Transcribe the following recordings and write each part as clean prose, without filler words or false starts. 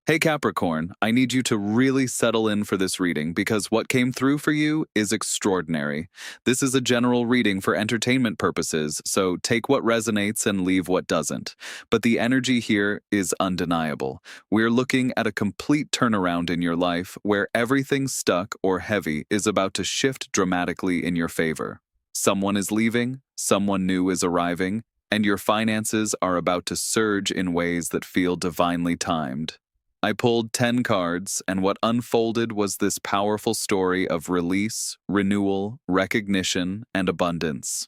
Hey Capricorn, I need you to really settle in for this reading because what came through for you is extraordinary. This is a general reading for entertainment purposes, so take what resonates and leave what doesn't. But the energy here is undeniable. We're looking at a complete turnaround in your life where everything stuck or heavy is about to shift dramatically in your favor. Someone is leaving, someone new is arriving, and your finances are about to surge in ways that feel divinely timed. I pulled 10 cards, and what unfolded was this powerful story of release, renewal, recognition, and abundance.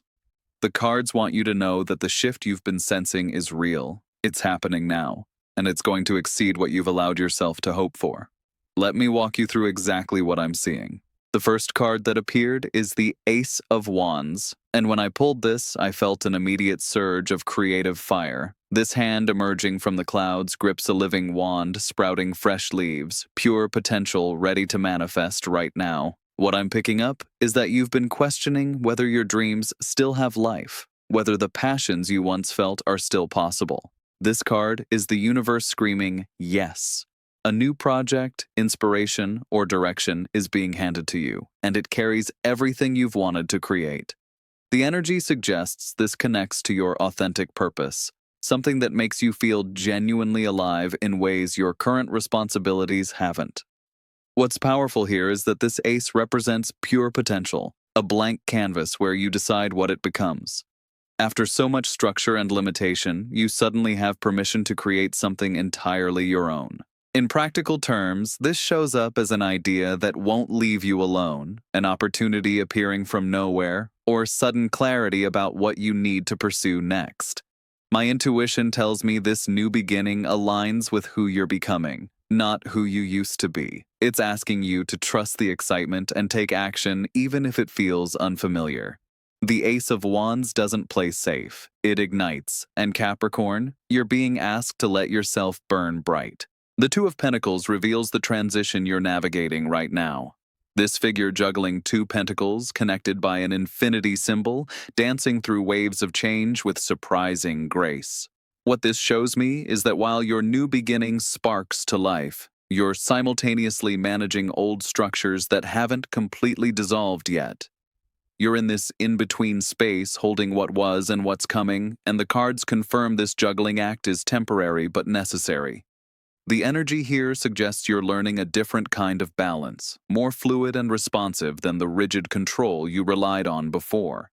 The cards want you to know that the shift you've been sensing is real. It's happening now, and it's going to exceed what you've allowed yourself to hope for. Let me walk you through exactly what I'm seeing. The first card that appeared is the Ace of Wands, and when I pulled this, I felt an immediate surge of creative fire. This hand emerging from the clouds grips a living wand, sprouting fresh leaves, pure potential ready to manifest right now. What I'm picking up is that you've been questioning whether your dreams still have life, whether the passions you once felt are still possible. This card is the universe screaming, yes. A new project, inspiration, or direction is being handed to you, and it carries everything you've wanted to create. The energy suggests this connects to your authentic purpose, something that makes you feel genuinely alive in ways your current responsibilities haven't. What's powerful here is that this ace represents pure potential, a blank canvas where you decide what it becomes. After so much structure and limitation, you suddenly have permission to create something entirely your own. In practical terms, this shows up as an idea that won't leave you alone, an opportunity appearing from nowhere, or sudden clarity about what you need to pursue next. My intuition tells me this new beginning aligns with who you're becoming, not who you used to be. It's asking you to trust the excitement and take action even if it feels unfamiliar. The Ace of Wands doesn't play safe, it ignites, and Capricorn, you're being asked to let yourself burn bright. The Two of Pentacles reveals the transition you're navigating right now. This figure juggling two pentacles connected by an infinity symbol, dancing through waves of change with surprising grace. What this shows me is that while your new beginning sparks to life, you're simultaneously managing old structures that haven't completely dissolved yet. You're in this in-between space holding what was and what's coming, and the cards confirm this juggling act is temporary but necessary. The energy here suggests you're learning a different kind of balance, more fluid and responsive than the rigid control you relied on before.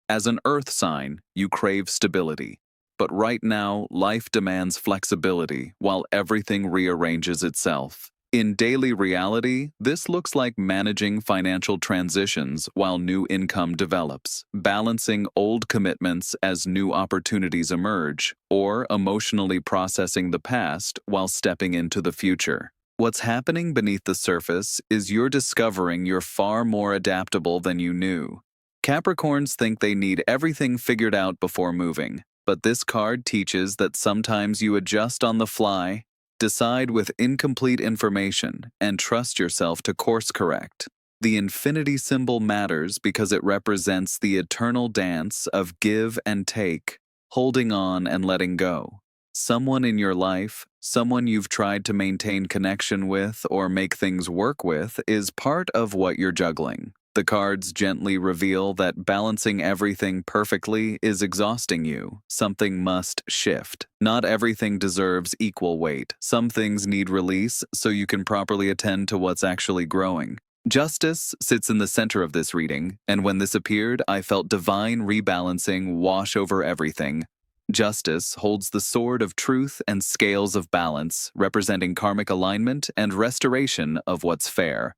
As an earth sign, you crave stability. But right now, life demands flexibility while everything rearranges itself. In daily reality, this looks like managing financial transitions while new income develops, balancing old commitments as new opportunities emerge, or emotionally processing the past while stepping into the future. What's happening beneath the surface is you're discovering you're far more adaptable than you knew. Capricorns think they need everything figured out before moving, but this card teaches that sometimes you adjust on the fly, decide with incomplete information, and trust yourself to course correct. The infinity symbol matters because it represents the eternal dance of give and take, holding on and letting go. Someone in your life, someone you've tried to maintain connection with or make things work with, is part of what you're juggling. The cards gently reveal that balancing everything perfectly is exhausting you. Something must shift. Not everything deserves equal weight. Some things need release so you can properly attend to what's actually growing. Justice sits in the center of this reading, and when this appeared, I felt divine rebalancing wash over everything. Justice holds the sword of truth and scales of balance, representing karmic alignment and restoration of what's fair.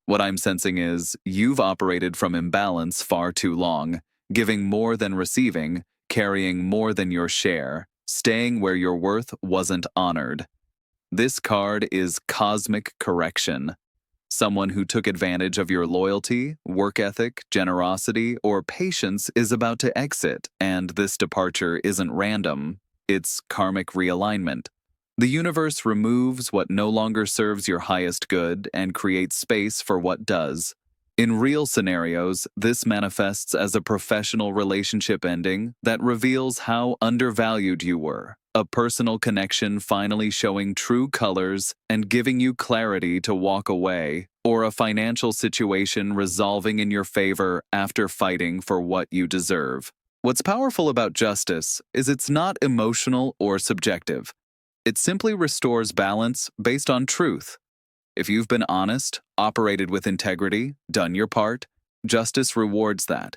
What I'm sensing is, you've operated from imbalance far too long, giving more than receiving, carrying more than your share, staying where your worth wasn't honored. This card is cosmic correction. Someone who took advantage of your loyalty, work ethic, generosity, or patience is about to exit, and this departure isn't random, it's karmic realignment. The universe removes what no longer serves your highest good and creates space for what does. In real scenarios, this manifests as a professional relationship ending that reveals how undervalued you were, A personal connection finally showing true colors and giving you clarity to walk away, or a financial situation resolving in your favor after fighting for what you deserve. What's powerful about justice is it's not emotional or subjective. It simply restores balance based on truth. If you've been honest, operated with integrity, done your part, justice rewards that.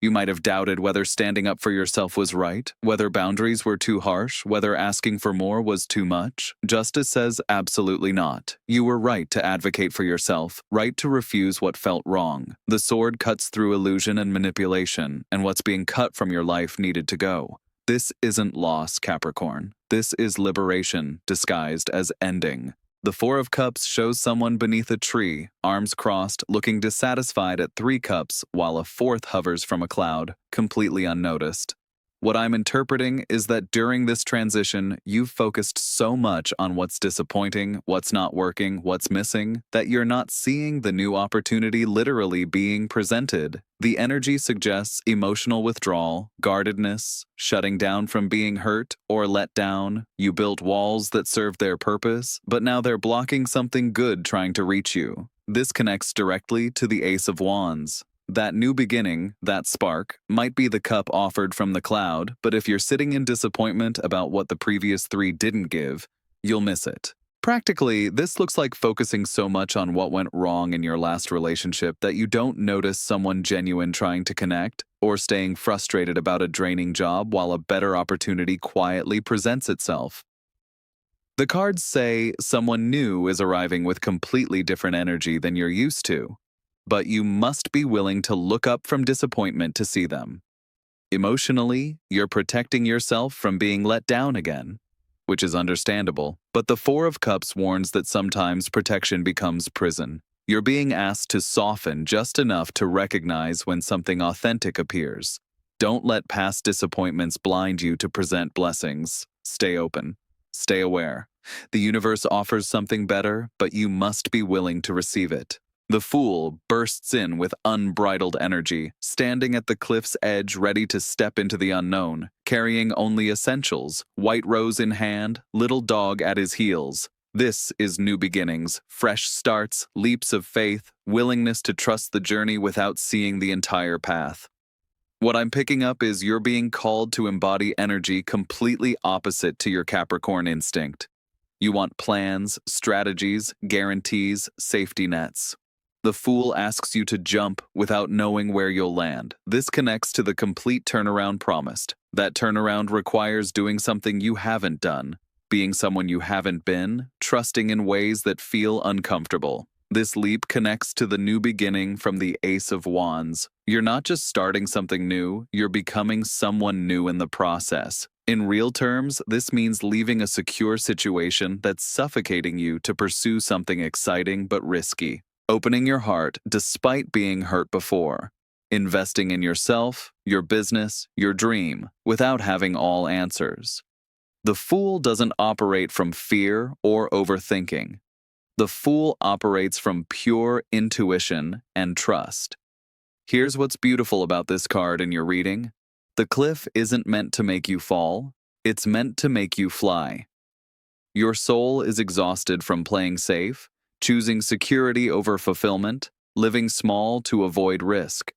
You might have doubted whether standing up for yourself was right, whether boundaries were too harsh, whether asking for more was too much. Justice says absolutely not. You were right to advocate for yourself, right to refuse what felt wrong. The sword cuts through illusion and manipulation, and what's being cut from your life needed to go. This isn't loss, Capricorn. This is liberation disguised as ending. The Four of Cups shows someone beneath a tree, arms crossed, looking dissatisfied at 3 cups, while a 4th hovers from a cloud, completely unnoticed. What I'm interpreting is that during this transition, you've focused so much on what's disappointing, what's not working, what's missing, that you're not seeing the new opportunity literally being presented. The energy suggests emotional withdrawal, guardedness, shutting down from being hurt or let down. You built walls that served their purpose, but now they're blocking something good trying to reach you. This connects directly to the Ace of Wands. That new beginning, that spark, might be the cup offered from the cloud, but if you're sitting in disappointment about what the previous 3 didn't give, you'll miss it. Practically, this looks like focusing so much on what went wrong in your last relationship that you don't notice someone genuine trying to connect, or staying frustrated about a draining job while a better opportunity quietly presents itself. The cards say someone new is arriving with completely different energy than you're used to. But you must be willing to look up from disappointment to see them. Emotionally, you're protecting yourself from being let down again, which is understandable, but the Four of Cups warns that sometimes protection becomes prison. You're being asked to soften just enough to recognize when something authentic appears. Don't let past disappointments blind you to present blessings. Stay open. Stay aware. The universe offers something better, but you must be willing to receive it. The Fool bursts in with unbridled energy, standing at the cliff's edge ready to step into the unknown, carrying only essentials, white rose in hand, little dog at his heels. This is new beginnings, fresh starts, leaps of faith, willingness to trust the journey without seeing the entire path. What I'm picking up is you're being called to embody energy completely opposite to your Capricorn instinct. You want plans, strategies, guarantees, safety nets. The Fool asks you to jump without knowing where you'll land. This connects to the complete turnaround promised. That turnaround requires doing something you haven't done, being someone you haven't been, trusting in ways that feel uncomfortable. This leap connects to the new beginning from the Ace of Wands. You're not just starting something new, you're becoming someone new in the process. In real terms, this means leaving a secure situation that's suffocating you to pursue something exciting but risky. Opening your heart despite being hurt before. Investing in yourself, your business, your dream, without having all answers. The Fool doesn't operate from fear or overthinking. The Fool operates from pure intuition and trust. Here's what's beautiful about this card in your reading. The cliff isn't meant to make you fall, it's meant to make you fly. Your soul is exhausted from playing safe, choosing security over fulfillment, living small to avoid risk.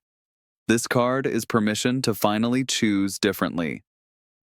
This card is permission to finally choose differently.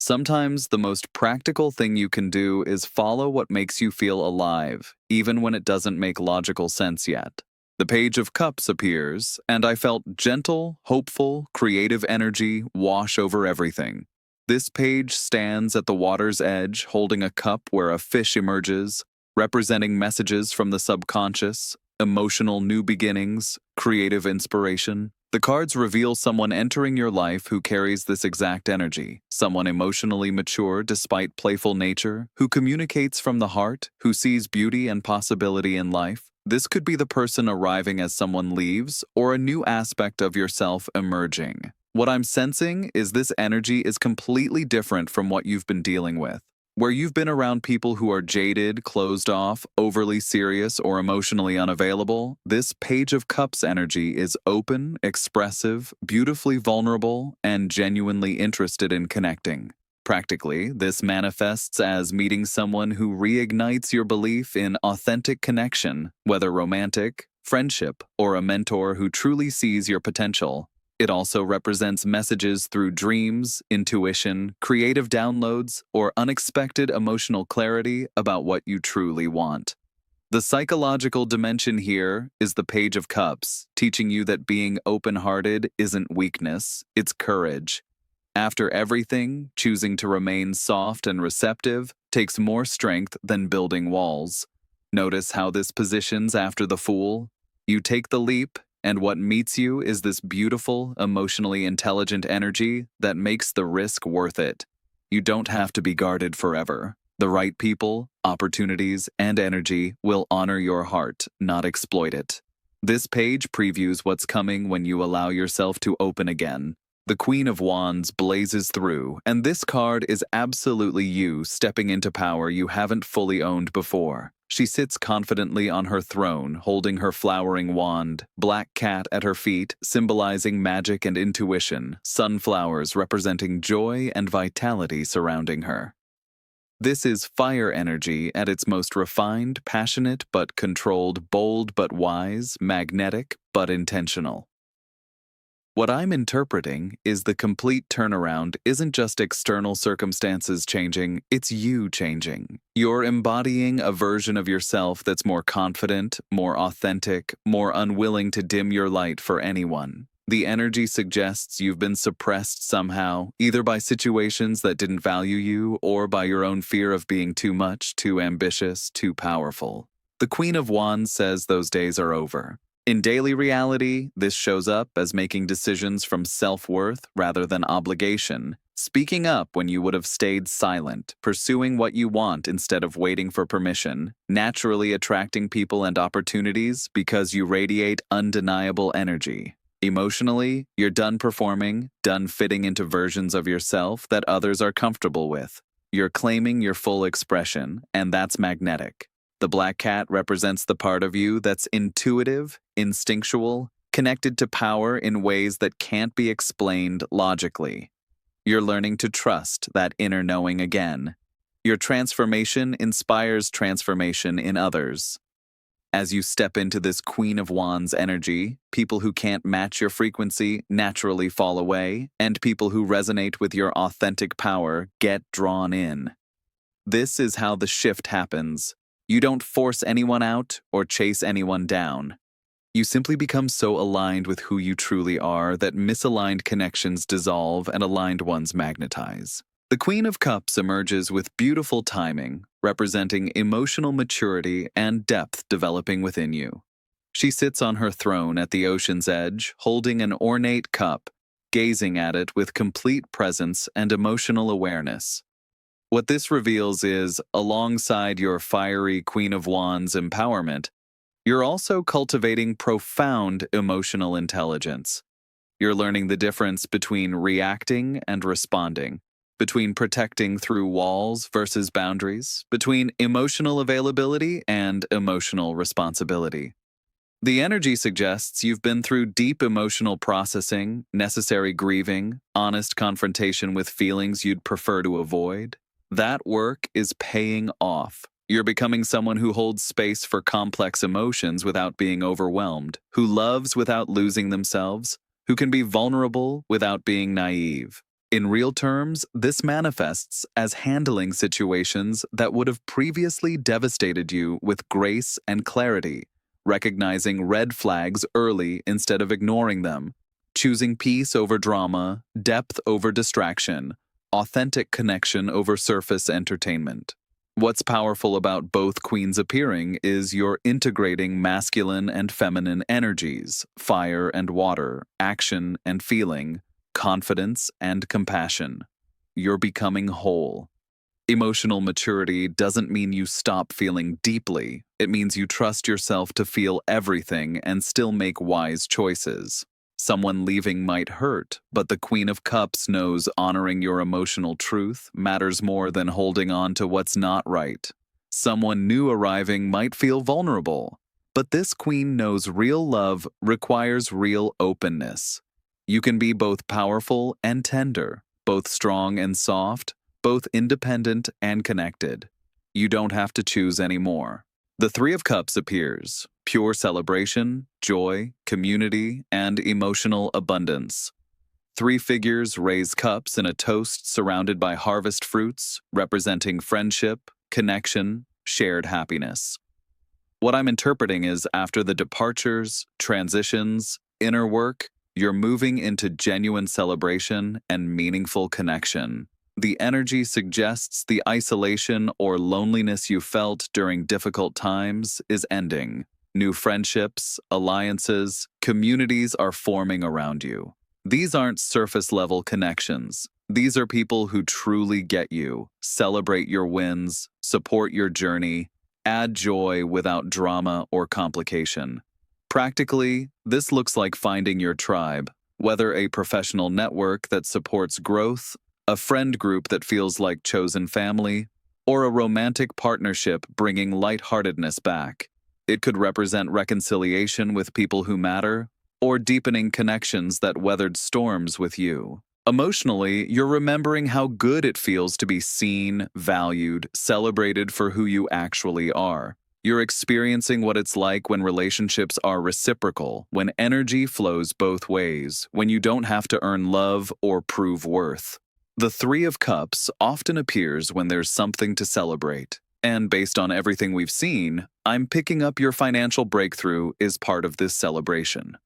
Sometimes the most practical thing you can do is follow what makes you feel alive, even when it doesn't make logical sense yet. The Page of Cups appears, and I felt gentle, hopeful, creative energy wash over everything. This page stands at the water's edge, holding a cup where a fish emerges, representing messages from the subconscious, emotional new beginnings, creative inspiration. The cards reveal someone entering your life who carries this exact energy, someone emotionally mature despite playful nature, who communicates from the heart, who sees beauty and possibility in life. This could be the person arriving as someone leaves, or a new aspect of yourself emerging. What I'm sensing is this energy is completely different from what you've been dealing with. Where you've been around people who are jaded, closed off, overly serious, or emotionally unavailable, this Page of Cups energy is open, expressive, beautifully vulnerable, and genuinely interested in connecting. Practically, this manifests as meeting someone who reignites your belief in authentic connection, whether romantic, friendship, or a mentor who truly sees your potential. It also represents messages through dreams, intuition, creative downloads, or unexpected emotional clarity about what you truly want. The psychological dimension here is the Page of Cups, teaching you that being open-hearted isn't weakness, it's courage. After everything, choosing to remain soft and receptive takes more strength than building walls. Notice how this positions after the Fool. You take the leap, and what meets you is this beautiful, emotionally intelligent energy that makes the risk worth it. You don't have to be guarded forever. The right people, opportunities, and energy will honor your heart, not exploit it. This page previews what's coming when you allow yourself to open again. The Queen of Wands blazes through, and this card is absolutely you stepping into power you haven't fully owned before. She sits confidently on her throne, holding her flowering wand, black cat at her feet, symbolizing magic and intuition, sunflowers representing joy and vitality surrounding her. This is fire energy at its most refined, passionate but controlled, bold but wise, magnetic but intentional. What I'm interpreting is the complete turnaround isn't just external circumstances changing, it's you changing. You're embodying a version of yourself that's more confident, more authentic, more unwilling to dim your light for anyone. The energy suggests you've been suppressed somehow, either by situations that didn't value you or by your own fear of being too much, too ambitious, too powerful. The Queen of Wands says those days are over. In daily reality, this shows up as making decisions from self-worth rather than obligation, speaking up when you would have stayed silent, pursuing what you want instead of waiting for permission, naturally attracting people and opportunities because you radiate undeniable energy. Emotionally, you're done performing, done fitting into versions of yourself that others are comfortable with. You're claiming your full expression, and that's magnetic. The black cat represents the part of you that's intuitive, instinctual, connected to power in ways that can't be explained logically. You're learning to trust that inner knowing again. Your transformation inspires transformation in others. As you step into this Queen of Wands energy, people who can't match your frequency naturally fall away, and people who resonate with your authentic power get drawn in. This is how the shift happens. You don't force anyone out or chase anyone down. You simply become so aligned with who you truly are that misaligned connections dissolve and aligned ones magnetize. The Queen of Cups emerges with beautiful timing, representing emotional maturity and depth developing within you. She sits on her throne at the ocean's edge, holding an ornate cup, gazing at it with complete presence and emotional awareness. What this reveals is, alongside your fiery Queen of Wands empowerment, you're also cultivating profound emotional intelligence. You're learning the difference between reacting and responding, between protecting through walls versus boundaries, between emotional availability and emotional responsibility. The energy suggests you've been through deep emotional processing, necessary grieving, honest confrontation with feelings you'd prefer to avoid. That work is paying off. You're becoming someone who holds space for complex emotions without being overwhelmed, who loves without losing themselves, who can be vulnerable without being naive. In real terms, this manifests as handling situations that would have previously devastated you with grace and clarity, recognizing red flags early instead of ignoring them, choosing peace over drama, depth over distraction, authentic connection over surface entertainment. What's powerful about both queens appearing is you're integrating masculine and feminine energies, fire and water, action and feeling, confidence and compassion. You're becoming whole. Emotional maturity doesn't mean you stop feeling deeply. It means you trust yourself to feel everything and still make wise choices. Someone leaving might hurt, but the Queen of Cups knows honoring your emotional truth matters more than holding on to what's not right. Someone new arriving might feel vulnerable, but this queen knows real love requires real openness. You can be both powerful and tender, both strong and soft, both independent and connected. You don't have to choose anymore. The Three of Cups appears, pure celebration, joy, community, and emotional abundance. Three figures raise cups in a toast surrounded by harvest fruits, representing friendship, connection, shared happiness. What I'm interpreting is after the departures, transitions, inner work, you're moving into genuine celebration and meaningful connection. The energy suggests the isolation or loneliness you felt during difficult times is ending. New friendships, alliances, communities are forming around you. These aren't surface-level connections. These are people who truly get you, celebrate your wins, support your journey, add joy without drama or complication. Practically, this looks like finding your tribe, whether a professional network that supports growth, a friend group that feels like chosen family, or a romantic partnership bringing lightheartedness back. It could represent reconciliation with people who matter, or deepening connections that weathered storms with you. Emotionally, you're remembering how good it feels to be seen, valued, celebrated for who you actually are. You're experiencing what it's like when relationships are reciprocal, when energy flows both ways, when you don't have to earn love or prove worth. The Three of Cups often appears when there's something to celebrate. And based on everything we've seen, I'm picking up your financial breakthrough is part of this celebration.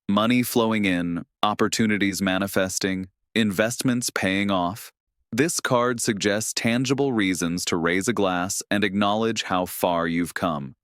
Money flowing in, opportunities manifesting, investments paying off. This card suggests tangible reasons to raise a glass and acknowledge how far you've come.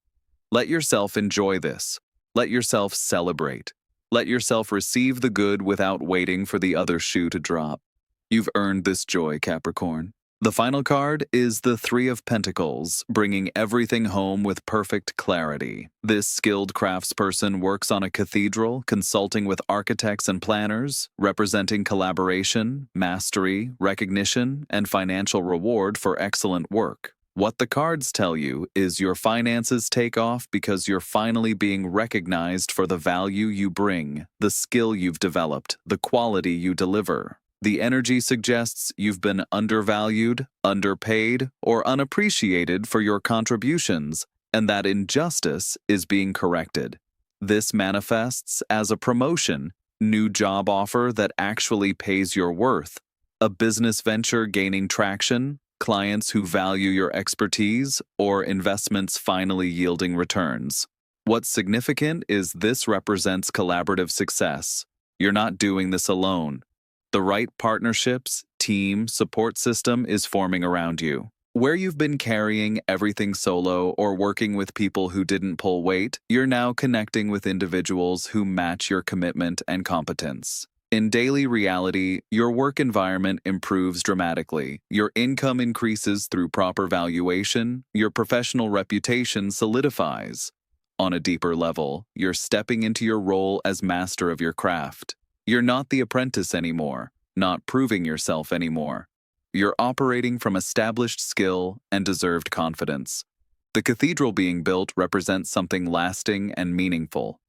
Let yourself enjoy this. Let yourself celebrate. Let yourself receive the good without waiting for the other shoe to drop. You've earned this joy, Capricorn. The final card is the Three of Pentacles, bringing everything home with perfect clarity. This skilled craftsperson works on a cathedral, consulting with architects and planners, representing collaboration, mastery, recognition, and financial reward for excellent work. What the cards tell you is your finances take off because you're finally being recognized for the value you bring, the skill you've developed, the quality you deliver. The energy suggests you've been undervalued, underpaid, or unappreciated for your contributions, and that injustice is being corrected. This manifests as a promotion, new job offer that actually pays your worth, a business venture gaining traction, clients who value your expertise, or investments finally yielding returns. What's significant is this represents collaborative success. You're not doing this alone. The right partnerships, team, support system is forming around you. Where you've been carrying everything solo or working with people who didn't pull weight, you're now connecting with individuals who match your commitment and competence. In daily reality, your work environment improves dramatically. Your income increases through proper valuation. Your professional reputation solidifies. On a deeper level, you're stepping into your role as master of your craft. You're not the apprentice anymore, not proving yourself anymore. You're operating from established skill and deserved confidence. The cathedral being built represents something lasting and meaningful.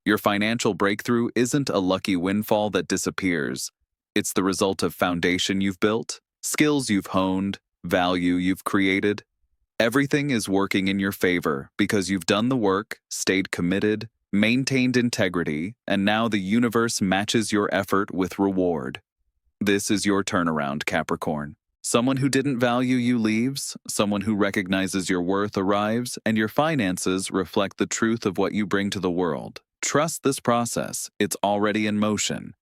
Your financial breakthrough isn't a lucky windfall that disappears. It's the result of foundation you've built, skills you've honed, value you've created. Everything is working in your favor because you've done the work, stayed committed, maintained integrity, and now the universe matches your effort with reward. This is your turnaround, Capricorn. Someone who didn't value you leaves, someone who recognizes your worth arrives, and your finances reflect the truth of what you bring to the world. Trust this process. It's already in motion.